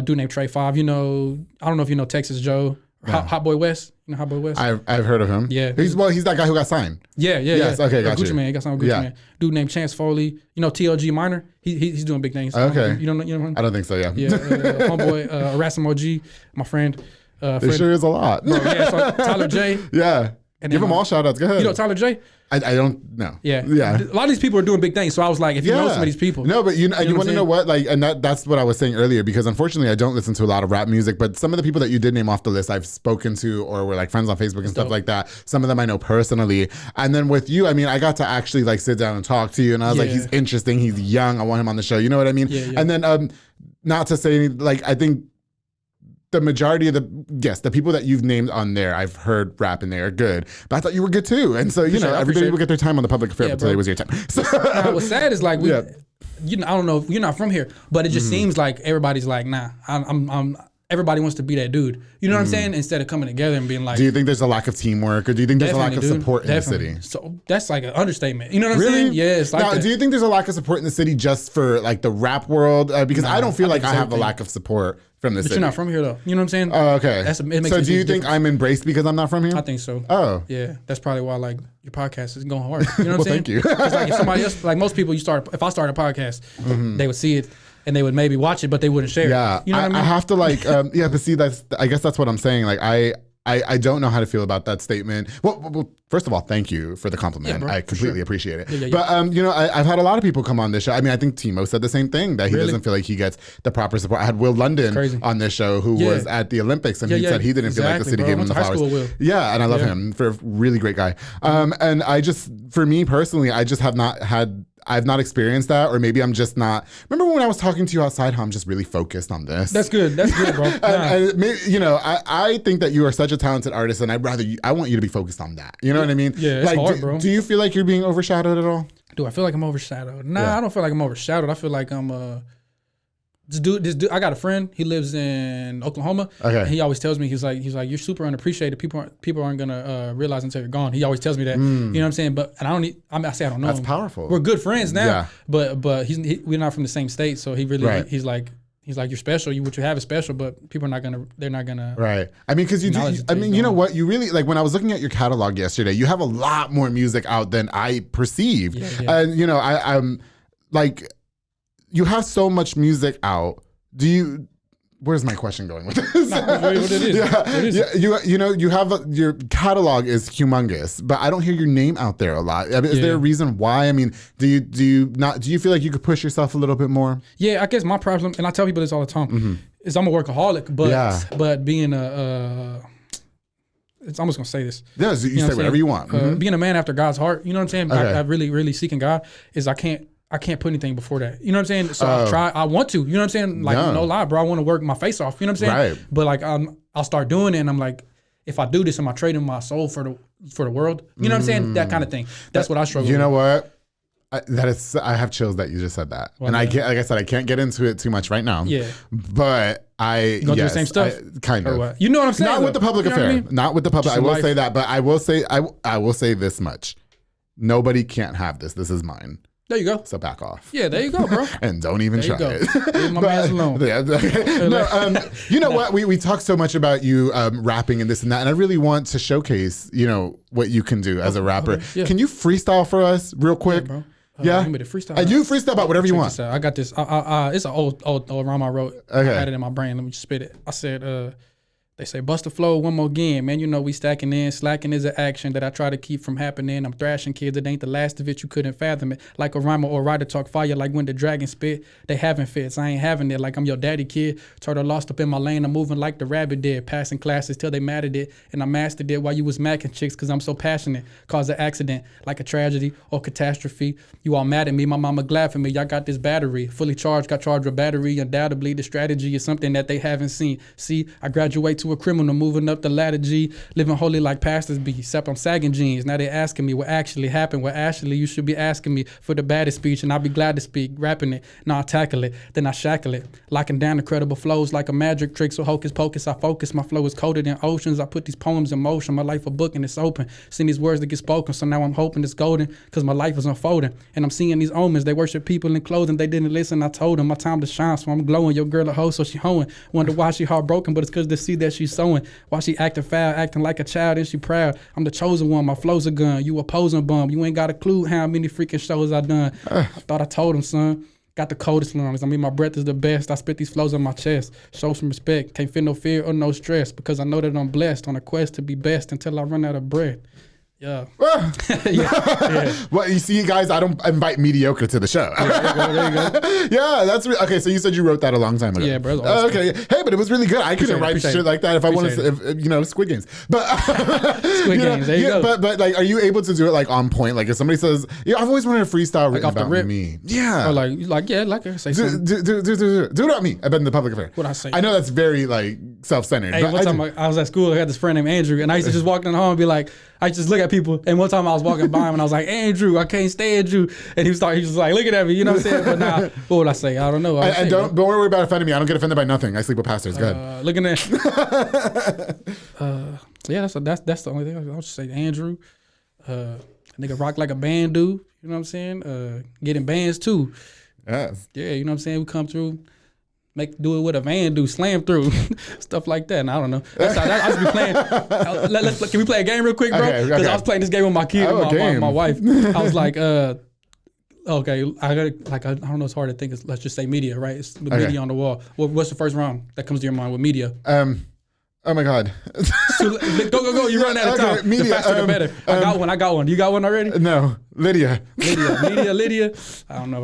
dude named Trey 5. I don't know if you know Texas Joe. Hot Boy West. You know Hot Boy West? I've heard of him. Yeah. He's that guy who got signed. Yeah. Yes, okay, got Gucci you. Man. He got signed with Gucci Man. Dude named Chance Foley. You know TLG Minor? He's doing big things. Okay. You don't know him? I don't think so, yeah. Yeah. Homeboy, Erasmo OG, my friend. There sure is a lot. Bro, yeah, so Tyler J. Yeah. And give them all shout outs. Go ahead. You know Tyler J? I don't know. Yeah. A lot of these people are doing big things. So I was like, if you know some of these people. No, but you want to know what? Like, and that's what I was saying earlier, because unfortunately I don't listen to a lot of rap music, but some of the people that you did name off the list I've spoken to or were like friends on Facebook and stuff like that. Some of them I know personally. And then with you, I mean, I got to actually like sit down and talk to you, and I was like, he's interesting, he's young, I want him on the show. You know what I mean? Yeah. And then not to say like, I think the majority of the people that you've named on there, I've heard rap and they are good. But I thought you were good too. And so, everybody will get their time on the public affair, but today was your time. So, what's sad is like, I don't know if you're not from here, but it just seems like everybody's like, nah, everybody wants to be that dude. You know what I'm saying? Instead of coming together and being like. Do you think there's a lack of teamwork, or do you think there's a lack of support in the city? So that's like an understatement. You know what I'm saying? Yeah, it's like now, do you think there's a lack of support in the city just for like the rap world? Because I don't feel like I have a lack of support from the city. But you're not from here though. You know what I'm saying? Oh, okay. It makes so do you think I'm embraced because I'm not from here? I think so. Oh. Yeah. That's probably why like your podcast is going hard. You know what I'm saying? Thank you. It's like if somebody else, like most people, if I started a podcast, they would see it and they would maybe watch it, but they wouldn't share it. You know what I mean? I have to like, but see, I guess that's what I'm saying. Like I don't know how to feel about that statement. Well, first of all, thank you for the compliment. Yeah, I completely appreciate it. Yeah. But I've had a lot of people come on this show. I mean, I think Timo said the same thing, that he doesn't feel like he gets the proper support. I had Will London on this show who was at the Olympics, and he said he didn't feel like the city gave him the flowers. Yeah, and I love him. For a really great guy. And for me personally, I've not experienced that, or maybe I'm just not. Remember when I was talking to you outside, how I'm just really focused on this? That's good, bro. I think that you are such a talented artist, and I want you to be focused on that. You know what I mean? Yeah, it's hard, bro. Do you feel like you're being overshadowed at all? Do I feel like I'm overshadowed? Nah, I don't feel like I'm overshadowed. I feel like I'm This dude, I got a friend. He lives in Oklahoma. Okay. And he always tells me, he's like, you're super unappreciated. People aren't gonna realize until you're gone. He always tells me that. You know what I'm saying? But I don't know. That's powerful. We're good friends now. Yeah. But we're not from the same state, so he really he's like you're special. What you have is special, but people are not gonna. Right. I mean, because you know what? You really like when I was looking at your catalog yesterday. You have a lot more music out than I perceived, and I'm like. You have so much music out. Where's my question going with this? You have your catalog is humongous, but I don't hear your name out there a lot. I mean, is there a reason why? I mean, do you feel like you could push yourself a little bit more? Yeah, I guess my problem, and I tell people this all the time, is I'm a workaholic, but being I'm almost gonna say this. Yeah, so you say whatever you want. Being a man after God's heart, you know what I'm saying? Okay. I really, really seeking God is I can't put anything before that. You know what I'm saying? So I want to, you know what I'm saying? Like, no lie, bro. I want to work my face off. You know what I'm saying? Right. But like, I'll start doing it and I'm like, if I do this, am I trading my soul for the world? You know what I'm saying? That kind of thing. That's what I struggle with. You know what? I have chills that you just said that. Well, and like I said, I can't get into it too much right now. Yeah. But you gonna do the same stuff? Kind of. What? You know what I'm saying? Not with the public affair. I mean? Not with the public. I will say that, but I will say this much. Nobody can't have this. This is mine. There you go. So back off. Yeah, there you go, bro. And don't even try it. Leave my man's alone. No, you know what? We talk so much about you rapping and this and that, and I really want to showcase, what you can do as a rapper. Okay, yeah. Can you freestyle for us real quick? Yeah, bro. Yeah, You made a freestyle. You freestyle about whatever you want. I got this. It's an old rhyme I wrote. Okay. I had it in my brain. Let me just spit it. I said, they say, bust the flow one more again. Man, we stacking in. Slacking is an action that I try to keep from happening. I'm thrashing kids. It ain't the last of it. You couldn't fathom it. Like a rhymer or writer talk fire like when the dragon spit. They having fits. I ain't having it like I'm your daddy kid. Turtle lost up in my lane. I'm moving like the rabbit did. Passing classes till they mad at it. And I mastered it while you was macking chicks because I'm so passionate. Cause an accident like a tragedy or catastrophe. You all mad at me. My mama glad for me. Y'all got this battery. Fully charged. Got charged with battery. Undoubtedly, the strategy is something that they haven't seen. See, I graduate to a criminal, moving up the ladder, G, living holy like pastors be, except I'm sagging jeans. Now they asking me what actually happened. Well, actually, you should be asking me for the baddest speech, and I'll be glad to speak, rapping it. Now I tackle it, then I shackle it, locking down the credible flows like a magic trick. So hocus pocus, I focus. My flow is coated in oceans. I put these poems in motion. My life a book and it's open. Seeing these words that get spoken, so now I'm hoping it's golden, cause my life is unfolding, and I'm seeing these omens. They worship people in clothing. They didn't listen. I told them my time to shine, so I'm glowing. Your girl a hoe, so she hoeing. Wonder why she heartbroken, but it's cause the seed that she's sowing. Why she acting foul, acting like a child, and she proud. I'm the chosen one, my flow's a gun. You opposing bum. You ain't got a clue how many freaking shows I done. I thought I told him, son. Got the coldest lungs. I mean, my breath is the best. I spit these flows on my chest. Show some respect. Can't feel no fear or no stress because I know that I'm blessed on a quest to be best until I run out of breath. Yeah. Yeah. Well, you see, guys, I don't invite mediocre to the show. There you go. Yeah, that's okay. So you said you wrote that a long time ago. Yeah, bro. Okay. Hey, but it was really good. I couldn't write shit like that if I wanted to, Squid Games. But Squid Games. There you go. But like, are you able to do it like on point? Like if somebody says, I've always wanted a freestyle written about me. Yeah. Or like I say something. Do it about me. I bet in the public affair. What I say? I know that's very like self-centered. Hey, one time I was at school. I had this friend named Andrew, and I used to just walk down the hall and be like, I just look at people. And one time I was walking by him and I was like, Andrew, I can't stand you. And he was just like looking at me, you know what I'm saying? But now, what would I say? I don't know. And don't worry about offending me. I don't get offended by nothing. I sleep with pastors. Go ahead. Looking at yeah, that's the only thing. I'll just say Andrew. Nigga rock like a band do. You know what I'm saying? Getting bands too. Yes. Yeah, you know what I'm saying? We come through. Do it with a van, slam through, stuff like that. And I don't know. That's how I just be playing. Can we play a game real quick, bro? Because I was playing this game with my kid and my wife. I was like, okay, I don't know. It's hard to think. Let's just say media, right? It's the media on the wall. What's the first round that comes to your mind with media? Oh my God. Go. You run out of time. Media, the faster the better. I got one. You got one already? No. Lydia. I don't know.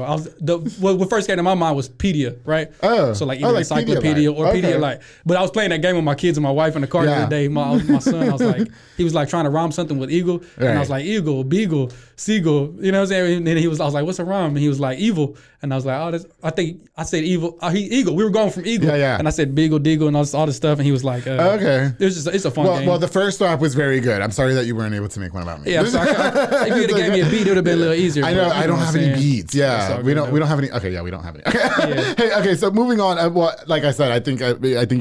What first came to my mind was pedia, right? Oh. So like either encyclopedia or Pedialyte. But I was playing that game with my kids and my wife in the car the other day. My son, I was like, he was like trying to rhyme something with eagle. Right. And I was like, eagle, beagle, seagull. You know what I'm saying? And then I was like, what's a rhyme? And he was like, evil. And I was like, I think I said evil. Eagle. We were going from eagle. Yeah. And I said beagle, deagle, and all this stuff. And he was like, okay. It's a fun game. Well, the first rap was very good. I'm sorry that you weren't able to make one about me. Yeah, I'm sorry. If you would have gave me a beat, it would have been a little easier. I know. I don't have any beats. Yeah, we don't have any. Okay, yeah, we don't have any. Okay. Yeah. Hey, okay. So moving on. Well, like I said, I think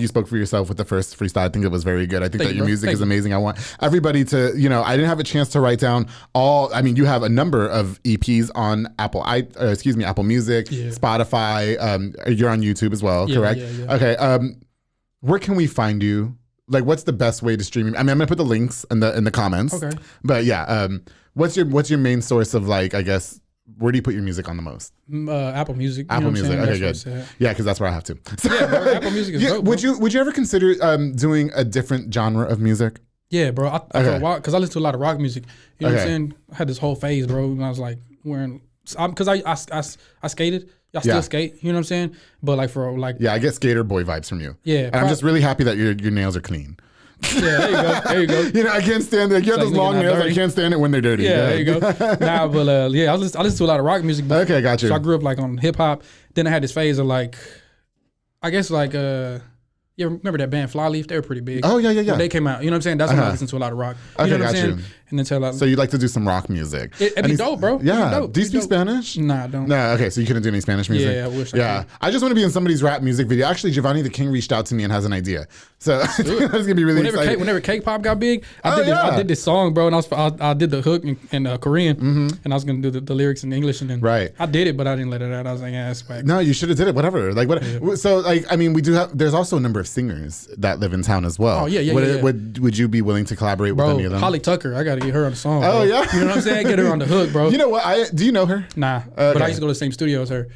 you spoke for yourself with the first freestyle. I think it was very good. I think your music is amazing. I want everybody to, I didn't have a chance to write down all. I mean, you have a number of EPs on Apple Music, Spotify. You're on YouTube as well, correct? Yeah. Okay. Where can we find you? Like, what's the best way to stream? I mean, I'm gonna put the links in the comments. Okay. But yeah, what's your main source of, like, I guess, where do you put your music on the most? Apple Music. Apple Music. Okay, good. Yeah, because that's where I have to. Yeah, bro, Apple Music is dope. Would you ever consider doing a different genre of music? Yeah, bro. I for a while, because I listen to a lot of rock music. You know what I'm saying? I had this whole phase, bro, when I was like wearing, because I skated. I still skate, you know what I'm saying? But like yeah, I get skater boy vibes from you. Yeah, and I'm just really happy that your nails are clean. Yeah, there you go. I can't stand it. You have those long nails. Dirty. I can't stand it when they're dirty. Yeah, there you go. Nah, but I listen to a lot of rock music. Okay, got you. So I grew up like on hip hop. Then I had this phase of like, I guess like You remember that band Flyleaf? They were pretty big. Oh, yeah. When they came out. You know what I'm saying? That's when I listened to a lot of rock. You know what I'm saying? And then so you like to do some rock music. It'd be dope, bro. Yeah. Dope. Do you speak Spanish? Nah, I don't. No, okay. So you couldn't do any Spanish music? Yeah, I wish I could. I just want to be in somebody's rap music video. Actually, Giovanni the King reached out to me and has an idea. So that's going to be really exciting. Whenever K-pop got big, I did this song, bro, and I did the hook in Korean, and I was going to do the lyrics in English, and then I did it, but I didn't let it out. I was like, yeah, it's back. No, you should have did it, whatever. Like what? Yeah. So like, I mean, we do have, there's also a number of singers that live in town as well. Oh, yeah. Would you be willing to collaborate with any of them? Holly Tucker, I got to get her on the song. Oh, bro. yeah? You know what I'm saying? Get her on the hook, bro. You know what? Do you know her? Nah, but I used to go to the same studio as her.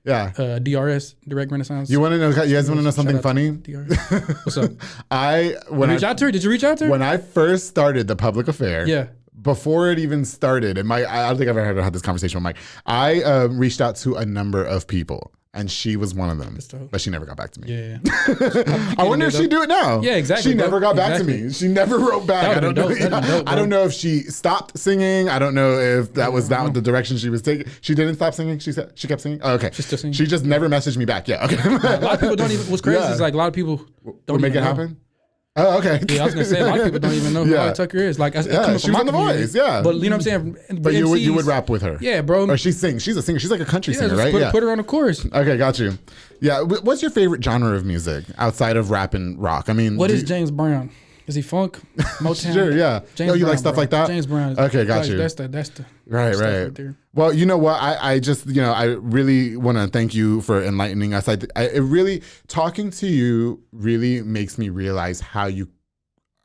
Yeah. DRS, Direct Renaissance. You want to know? You guys want to know something funny? DRS. What's up? Reach out to her? Did you reach out to her? When I first started the public affair, before it even started, and I don't think I've ever had this conversation with Mike. I reached out to a number of people. And she was one of them, but she never got back to me. Yeah. I wonder if she'd do it now. Yeah, exactly. She never got back to me. She never wrote back. I don't know. I don't know if she stopped singing. I don't know if that was the direction she was taking. She didn't stop singing. She kept singing. Oh, okay. She's still singing. She just never messaged me back. Yeah. Okay. A lot of people don't even. What's crazy is like a lot of people don't make it happen. Oh, okay. Yeah, I was gonna say a lot of people don't even know who Holly Tucker is. Like, she was on The Voice. Yeah, but you know what I'm saying. But you would rap with her. Yeah, bro. Or she sings. She's a singer. She's like a country singer, right? Put her on the chorus. Okay, got you. Yeah. What's your favorite genre of music outside of rap and rock? I mean, what is James Brown? Is he funk? Motown? Sure, yeah. James you Brown, like stuff like that? James Brown. Okay, got you. That's the right. There. Well, you know what? I just, I really want to thank you for enlightening us. It really, talking to you really makes me realize how you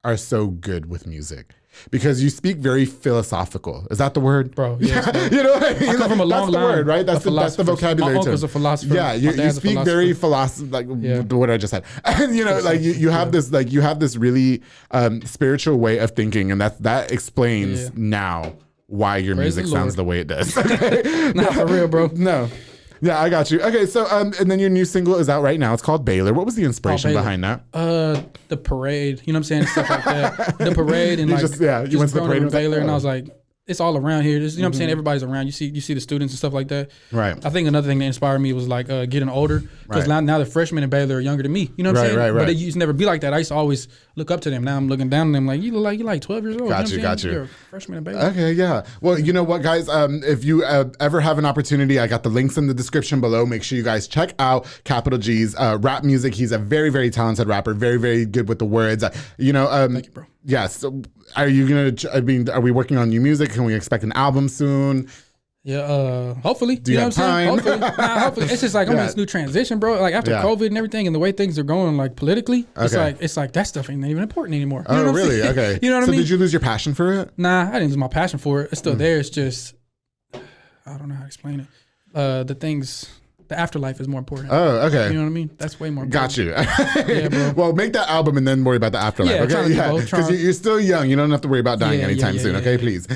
are so good with music. Because you speak very philosophical. Is that the word? Bro, yes, bro. You know what I mean? I come from a long that's the line word, right? That's the vocabulary. My uncle's a philosopher. Yeah, you speak very what I just said. And you have this really spiritual way of thinking, and that explains now why your music sounds the way it does. Not for real, bro. No. Yeah, I got you. Okay, so and then your new single is out right now. It's called Baylor. What was the inspiration behind that? The parade. You know what I'm saying? Stuff like that. The parade and you went to the parade in Baylor, and I was like, it's all around here. You know what I'm saying? Everybody's around. You see the students and stuff like that. Right. I think another thing that inspired me was like getting older, because now the freshmen in Baylor are younger than me. You know what I'm saying? Right. But it used to never be like that. I used to always look up to them. Now I'm looking down on them like, you're like 12 years old. Got you. You're a freshman in Baylor. Okay, yeah. Well, you know what, guys? If you ever have an opportunity, I got the links in the description below. Make sure you guys check out Capital G's rap music. He's a very, very talented rapper. Very, very good with the words. Thank you, bro. Yes. Are we working on new music? Can we expect an album soon? Yeah, hopefully. Do you have time? Hopefully. It's just like I'm in this new transition, bro. Like after COVID and everything and the way things are going like politically, it's like that stuff ain't even important anymore. You know what really? I'm Okay. You know what I mean? So did you lose your passion for it? Nah, I didn't lose my passion for it. It's still there. It's just, I don't know how to explain it. The afterlife is more important. Oh, okay. You know what I mean? That's way more important. Got you. Yeah, bro. Well, make that album and then worry about the afterlife. Yeah, okay. Because you're still young. You don't have to worry about dying anytime soon. Okay, please.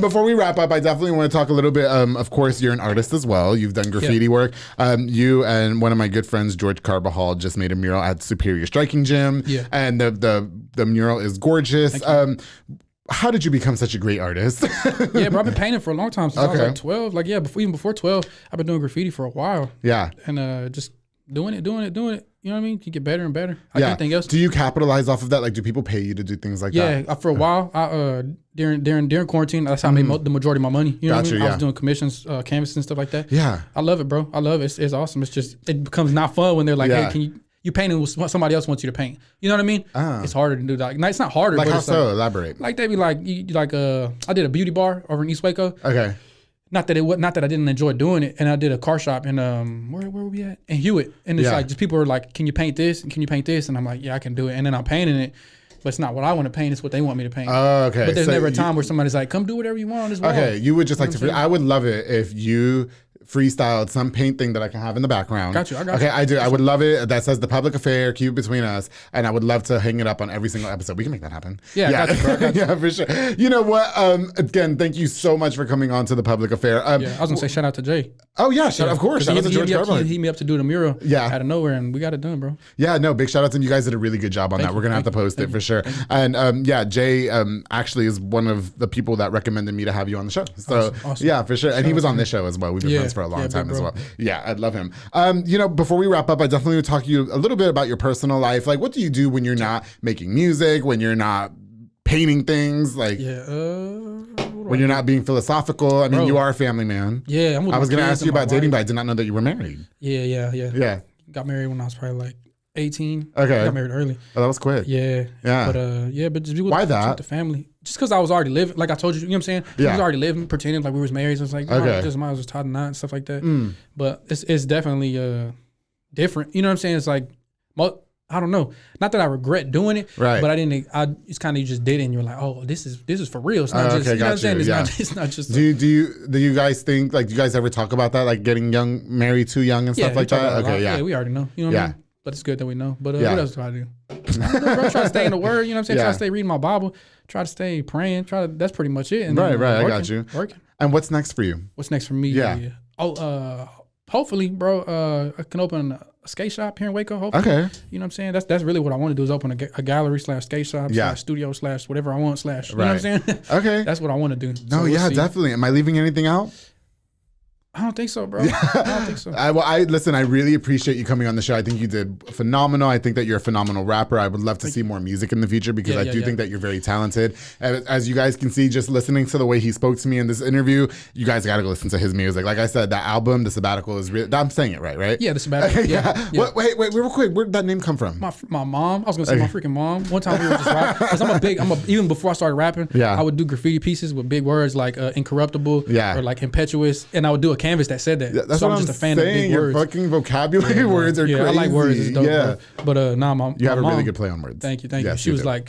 Before we wrap up, I definitely want to talk a little bit. Of course, you're an artist as well. You've done graffiti work. You and one of my good friends, George Carbajal, just made a mural at Superior Striking Gym. Yeah. And the mural is gorgeous. How did you become such a great artist? Yeah, bro, I've been painting for a long time since I was like 12. Like, yeah, even before 12, I've been doing graffiti for a while. Yeah. And just doing it. You know what I mean? You get better and better. Anything else. Do you capitalize off of that? Like, do people pay you to do things like that? Yeah, for a while, during quarantine, that's how I made the majority of my money. You know what I mean? I was doing commissions, canvases and stuff like that. Yeah. I love it, bro. I love it. It's awesome. It's just, it becomes not fun when they're like, hey, can you painting what somebody else wants you to paint. You know what I mean? It's harder to do that. It's not harder. Like but how it's so? Elaborate. Like they be like, I did a beauty bar over in East Waco. Okay. Not that I didn't enjoy doing it, and I did a car shop in where were we at? In Hewitt, and it's like just people are like, can you paint this? And can you paint this? And I'm like, yeah, I can do it. And then I'm painting it, but it's not what I want to paint. It's what they want me to paint. Oh, okay. But there's never a time where somebody's like, come do whatever you want on this wall. Okay, you would just like to. I would love it if you freestyled some paint thing that I can have in the background. Got you. Okay, I do. I would love it. That says The Public Affair, keep it between us, and I would love to hang it up on every single episode. We can make that happen. Yeah, got you, bro. Yeah, for sure. You know what? Again, thank you so much for coming on to The Public Affair. I was gonna say shout out to Jay. Oh yeah, of course. Shout out to George Carbajal. He hit me up to do the mural. Out of nowhere, and we got it done, bro. Yeah, no, big shout out to him. You guys did a really good job on that. We're gonna have to post it for sure. And Jay actually is one of the people that recommended me to have you on the show. So awesome. yeah, for sure. And he was on this show as well. We've been friends for a long time bro. as well. Yeah, I love him. Before we wrap up, I definitely would talk to you a little bit about your personal life. Like, what do you do when you're not making music, when you're not painting things? Like, when you're not being philosophical. I mean, you are a family man. Yeah, I was going to ask you about dating, but I did not know that you were married. Yeah. Got married when I was probably like 18. Okay. Got married early. Oh, that was quick. Yeah. But just be with, why that? The family. Just because I was already living, like I told you, you know what I'm saying? Yeah. I was already living, pretending like we was married. So it's like, just might as well tie the knot and stuff like that. But it's definitely different. You know what I'm saying? It's like, I don't know. Not that I regret doing it, right? But it's kind of, you just did it and you're like, oh, this is for real. It's not just, you know what I'm saying? It's not just. Do you guys think, like, do you guys ever talk about that, like getting married too young and stuff like that? Okay, yeah, we already know. You know what I mean? But it's good that we know. But what else do I do? Bro, try to stay in the word. You know what I'm saying? Try to stay reading my Bible. Try to stay praying. That's pretty much it. And right. I got you. Working. And what's next for you? What's next for me? Yeah. Hopefully, bro. I can open a skate shop here in Waco. Hopefully. Okay. You know what I'm saying? That's really what I want to do, is open a gallery / skate shop / studio / whatever I want / you know what I'm saying? Okay. That's what I want to do. No, we'll definitely. Am I leaving anything out? I don't think so, bro. I don't think so. Listen, I really appreciate you coming on the show. I think you did phenomenal. I think that you're a phenomenal rapper. I would love to see more music in the future, because I do think that you're very talented. As you guys can see, just listening to the way he spoke to me in this interview, you guys got to go listen to his music. Like I said, that album, The Sabbatical, is really, I'm saying it right? Yeah, The Sabbatical. Yeah. Wait, real quick. Where did that name come from? My mom. I was going to say my freaking mom. One time we were just rapping. Because even before I started rapping, I would do graffiti pieces with big words like incorruptible or like impetuous. And I would do a canvas that said that. Yeah, that's what I'm just a fan saying. Of big words. Your fucking vocabulary words are crazy. I like words. It's dope, but you have a really good play on words. Thank you. Yes, she was like,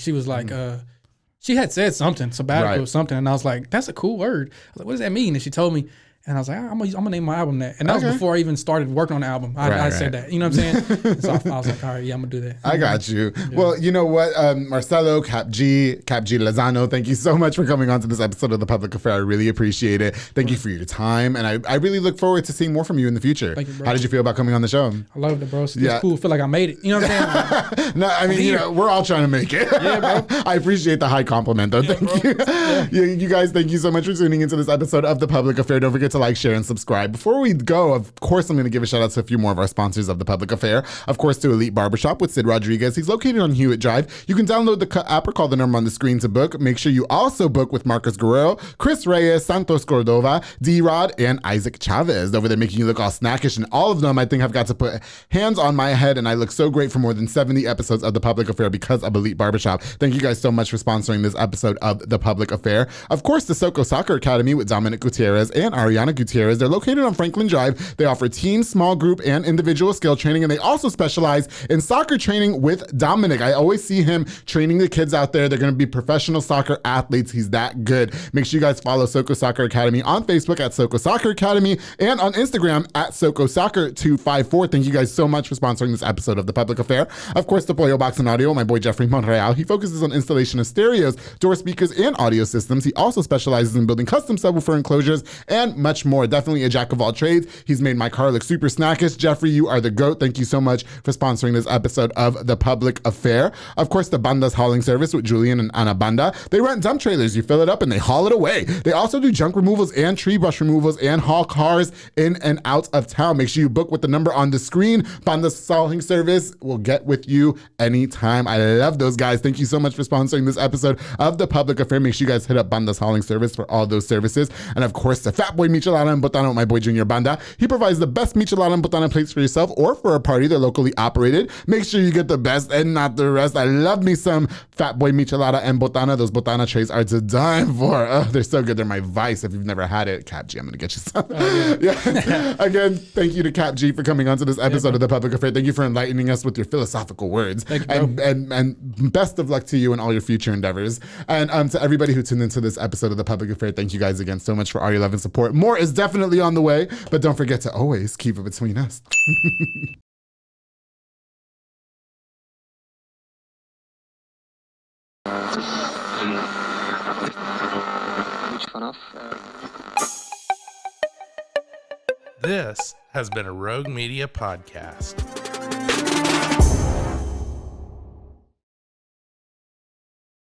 she had said something, sabbatical or something, and I was like, that's a cool word. I was like, what does that mean? And she told me, and I was like, I'm gonna name my album that. And that was before I even started working on the album. I said that. You know what I'm saying? So I was like, all right, I'm gonna do that. I got you. Yeah. Well, you know what? Marselo, Cap G Lozano, thank you so much for coming on to this episode of The Public Affair. I really appreciate it. Thank you for your time. And I really look forward to seeing more from you in the future. Thank you, bro. How did you feel about coming on the show? I loved it, bro. It's cool. I feel like I made it. You know what I'm saying? No, I mean, we're all trying to make it. Yeah, bro. I appreciate the high compliment, though. Thank you. You guys, thank you so much for tuning into this episode of The Public Affair. Don't forget to like, share, and subscribe. Before we go, of course, I'm going to give a shout out to a few more of our sponsors of The Public Affair. Of course, to Elite Barbershop with Sid Rodriguez. He's located on Hewitt Drive. You can download the app or call the number on the screen to book. Make sure you also book with Marcus Guerrero, Chris Reyes, Santos Cordova, D-Rod, and Isaac Chavez over there, making you look all snackish. And all of them, I think, have got to put hands on my head, and I look so great for more than 70 episodes of The Public Affair because of Elite Barbershop. Thank you guys so much for sponsoring this episode of The Public Affair. Of course, the Soko Soccer Academy with Dominic Gutierrez and Ariana Gutierrez. They're located on Franklin Drive. They offer team, small group, and individual skill training, and they also specialize in soccer training with Dominic. I always see him training the kids out there. They're going to be professional soccer athletes. He's that good. Make sure you guys follow Soko Soccer Academy on Facebook at Soko Soccer Academy and on Instagram at Soko Soccer 254. Thank you guys so much for sponsoring this episode of The Public Affair. Of course, the Pollo Box and Audio, my boy Jeffrey Monreal. He focuses on installation of stereos, door speakers, and audio systems. He also specializes in building custom subwoofer enclosures and much more. Definitely a jack of all trades. He's made my car look super snackish. Jeffrey, you are the GOAT. Thank you so much for sponsoring this episode of The Public Affair. Of course, the Banda's hauling service with Julian and Ana Banda. They rent dump trailers. You fill it up and they haul it away. They also do junk removals and tree brush removals and haul cars in and out of town. Make sure you book with the number on the screen. Banda's hauling service will get with you anytime. I love those guys. Thank you so much for sponsoring this episode of The Public Affair. Make sure you guys hit up Banda's hauling service for all those services. And of course, the Fat Boy Michelada and Botana with my boy Junior Banda. He provides the best michelada and botana plates for yourself or for a party. They're locally operated. Make sure you get the best and not the rest. I love me some Fat Boy Michelada and botana. Those botana trays are to die for. Oh, they're so good. They're my vice. If you've never had it, Cap G, I'm going to get you some. Again, thank you to Cap G for coming on to this episode of The Public Affair. Thank you for enlightening us with your philosophical words. Thank you, and best of luck to you in all your future endeavors. And to everybody who tuned into this episode of The Public Affair, thank you guys again so much for all your love and support. More is definitely on the way, but don't forget to always keep it between us. This has been a Rogue Media podcast.